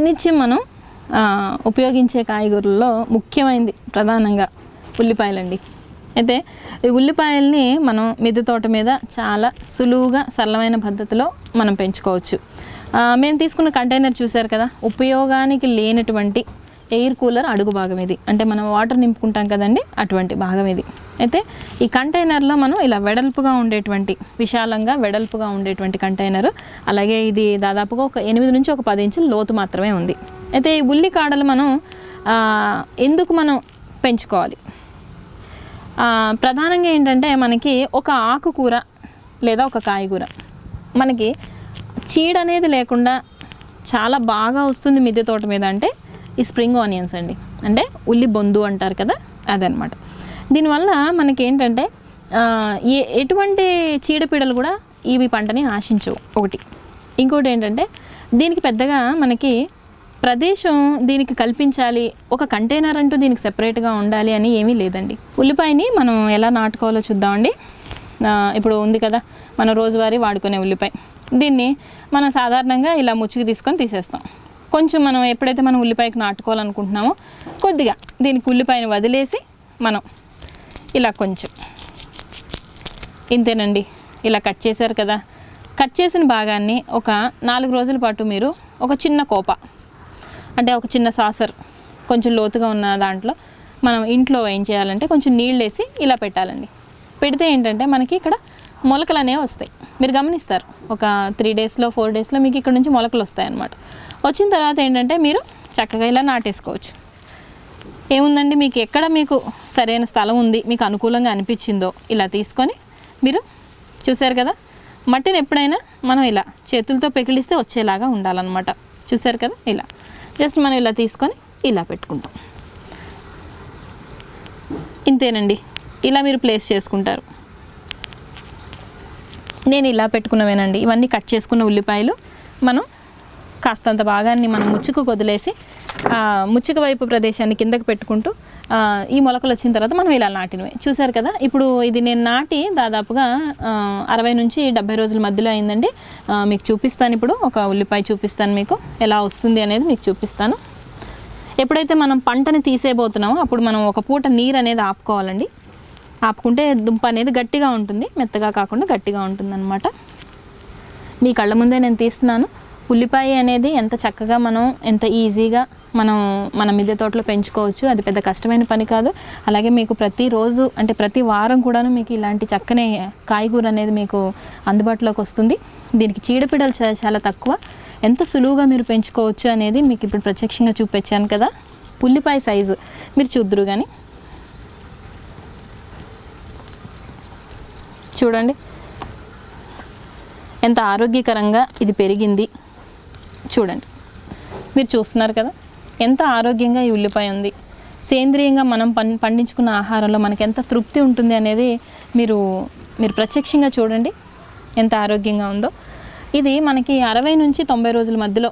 ప్రతినిత్యం మనం ఉపయోగించే కాయగూరల్లో ముఖ్యమైనది ప్రధానంగా ఉల్లిపాయలండి. అయితే ఈ ఉల్లిపాయల్ని మనం మిద్దె తోట మీద చాలా సులువుగా సరళమైన పద్ధతిలో మనం పెంచుకోవచ్చు. మేము తీసుకున్న కంటైనర్ చూసారు కదా, ఉపయోగానికి లేనటువంటి ఎయిర్ కూలర్ అడుగు భాగం ఇది. అంటే మనం వాటర్ నింపుకుంటాం కదండి, అటువంటి భాగం ఇది. అయితే ఈ కంటైనర్లో మనం ఇలా వెడల్పుగా ఉండేటువంటి, విశాలంగా వెడల్పుగా ఉండేటువంటి కంటైనరు. అలాగే ఇది దాదాపుగా ఒక 8 నుంచి ఒక 10 ఇంచుల లోతు మాత్రమే ఉంది. అయితే ఈ ఉల్లి కాడలు మనం ఎందుకు మనం పెంచుకోవాలి? ప్రధానంగా ఏంటంటే మనకి ఒక ఆకుకూర లేదా ఒక కాయగూర మనకి చీడ అనేది లేకుండా చాలా బాగా వస్తుంది మిద్దె తోట మీద అంటే ఈ స్ప్రింగ్ ఆనియన్స్ అండి. అంటే ఉల్లి బొందు అంటారు కదా, అదనమాట. దీనివల్ల మనకి ఏంటంటే ఎటువంటి చీడపీడలు కూడా ఈ పంటని ఆశించవు ఒకటి. ఇంకోటి ఏంటంటే దీనికి పెద్దగా మనకి ప్రదేశం దీనికి కల్పించాలి, ఒక కంటైనర్ అంటూ దీనికి సెపరేట్గా ఉండాలి అని ఏమీ లేదండి. ఉల్లిపాయని మనం ఎలా నాటుకోవాలో చూద్దామండి. ఇప్పుడు ఉంది కదా మనం రోజువారీ వాడుకునే ఉల్లిపాయ, దీన్ని మనం సాధారణంగా ఇలా ముచ్చికి తీసుకొని తీసేస్తాం. కొంచెం మనం ఎప్పుడైతే మనం ఉల్లిపాయకి నాటుకోవాలనుకుంటున్నామో కొద్దిగా దీనికి ఉల్లిపాయని వదిలేసి మనం ఇలా కొంచెం ఇంతేనండి ఇలా కట్ చేశారు కదా. కట్ చేసిన భాగాన్ని ఒక 4 రోజుల పాటు మీరు ఒక చిన్న కోప అంటే ఒక చిన్న సాసర్ కొంచెం లోతుగా ఉన్న దాంట్లో మనం ఇంట్లో ఏం చేయాలంటే కొంచెం నీళ్ళు వేసి ఇలా పెట్టాలండి. పెడితే ఏంటంటే మనకి ఇక్కడ మొలకలు అనేవి వస్తాయి. మీరు గమనిస్తారు ఒక 3 డేస్లో 4 డేస్లో మీకు ఇక్కడ నుంచి మొలకలు వస్తాయి అన్నమాట. వచ్చిన తర్వాత ఏంటంటే మీరు చక్కగా ఇలా నాటేసుకోవచ్చు. ఏముందండి, మీకు ఎక్కడ మీకు సరైన స్థలం ఉంది, మీకు అనుకూలంగా అనిపించిందో ఇలా తీసుకొని మీరు చూసారు కదా, మట్టిని ఎప్పుడైనా మనం ఇలా చేతులతో పెకిలిస్తే వచ్చేలాగా ఉండాలన్నమాట. చూసారు కదా, ఇలా జస్ట్ మనం ఇలా తీసుకొని ఇలా పెట్టుకుంటాం. ఇంతేనండి, ఇలా మీరు ప్లేస్ చేసుకుంటారు. నేను ఇలా పెట్టుకున్నవేనండి. ఇవన్నీ కట్ చేసుకున్న ఉల్లిపాయలు మనం కాస్తంత భాగాన్ని మనం ముచ్చుకు వదిలేసి ముచ్చుక వైపు ప్రదేశాన్ని కిందకి పెట్టుకుంటూ ఈ మొలకలు వచ్చిన తర్వాత మనం ఇలా నాటినవి చూసారు కదా. ఇప్పుడు ఇది నేను నాటి దాదాపుగా 60 నుంచి 70 రోజుల మధ్యలో అయిందండి. మీకు చూపిస్తాను, ఇప్పుడు ఒక ఉల్లిపాయ చూపిస్తాను మీకు ఎలా వస్తుంది అనేది మీకు చూపిస్తాను. ఎప్పుడైతే మనం పంటని తీసేయబోతున్నామో అప్పుడు మనం ఒక పూట నీరు అనేది ఆపుకోవాలండి. ఆపుకుంటే దుంప అనేది గట్టిగా ఉంటుంది, మెత్తగా కాకుండా గట్టిగా ఉంటుంది అన్నమాట. మీ కళ్ళ ముందే నేను తీస్తున్నాను. ఉల్లిపాయ అనేది ఎంత చక్కగా మనం ఎంత ఈజీగా మన మిద్దె తోటలో పెంచుకోవచ్చు. అది పెద్ద కష్టమైన పని కాదు. అలాగే మీకు ప్రతిరోజు అంటే ప్రతి వారం కూడాను మీకు ఇలాంటి చక్కని కాయగూర అనేది మీకు అందుబాటులోకి వస్తుంది. దీనికి చీడపీడలు చాలా తక్కువ. ఎంత సులువుగా మీరు పెంచుకోవచ్చు అనేది మీకు ఇప్పుడు ప్రత్యక్షంగా చూపించాను కదా. ఉల్లిపాయ సైజు మీరు చూద్దరు కానీ చూడండి ఎంత ఆరోగ్యకరంగా ఇది పెరిగింది. చూడండి, మీరు చూస్తున్నారు కదా ఎంత ఆరోగ్యంగా ఈ ఉల్లిపాయ ఉంది. సేంద్రియంగా మనం పండించుకున్న ఆహారంలో మనకి ఎంత తృప్తి ఉంటుంది అనేది మీరు ప్రత్యక్షంగా చూడండి ఎంత ఆరోగ్యంగా ఉందో. ఇది మనకి 60 నుంచి 90 రోజుల మధ్యలో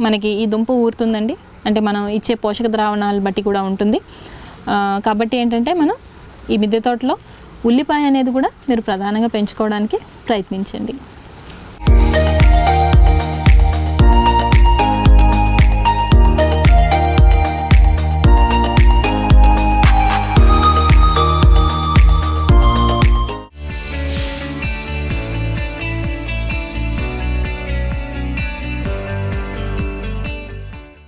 మనకి ఈ దుంప ఊరుతుందండి. అంటే మనం ఇచ్చే పోషక ద్రావణాలు బట్టి కూడా ఉంటుంది. కాబట్టి ఏంటంటే మనం ఈ మిద్దె తోటలో ఉల్లిపాయ అనేది కూడా మీరు ప్రధానంగా పెంచుకోవడానికి ప్రయత్నించండి.